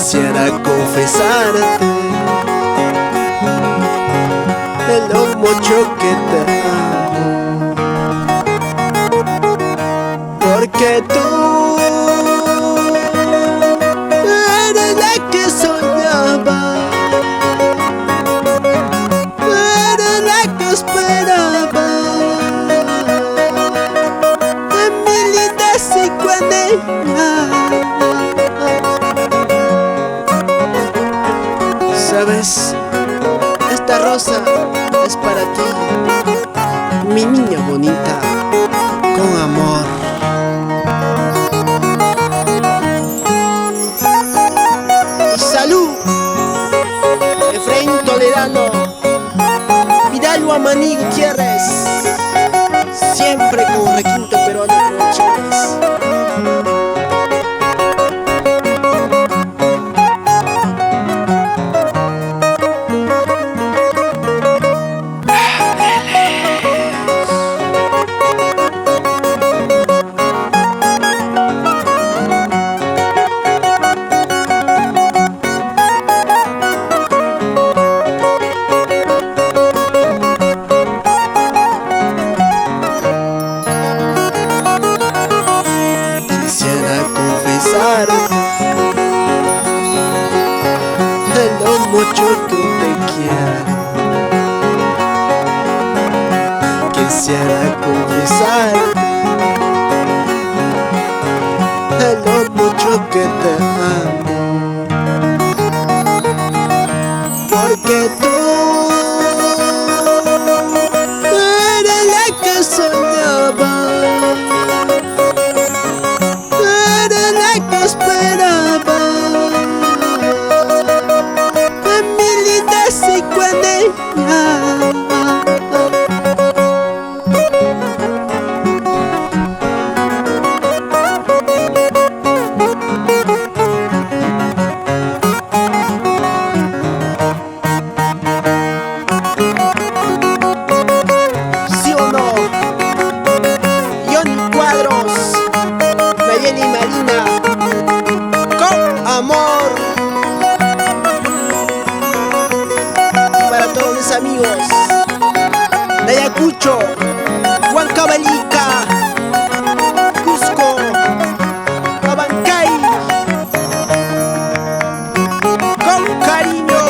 Quisiera confesarte de lo mucho que te amo, porque tú eres la que soñaba, eres la que esperaba, en mi linda cigüeña. Sabes, esta rosa es para ti, mi niña bonita, con amor. Y salud, Efraín Toledano, Vidal Guamaní Gutiérrez, siempre con requinto peruano Producciones. De lo mucho que te quiero, quisiera confesar de lo mucho que te amo, porque tú eres la que soñaba, eres la que esperaba, en mi linda cigüeña. ¿Sí o no? Johnny Cuadros, Nayeli Marina, con amor. Para todos mis amigos de Ayacucho, Huancavelica, Cusco, Abancay, con cariño.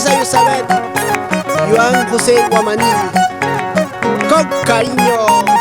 Elizabeth, Joan José Guamaní, con cariño.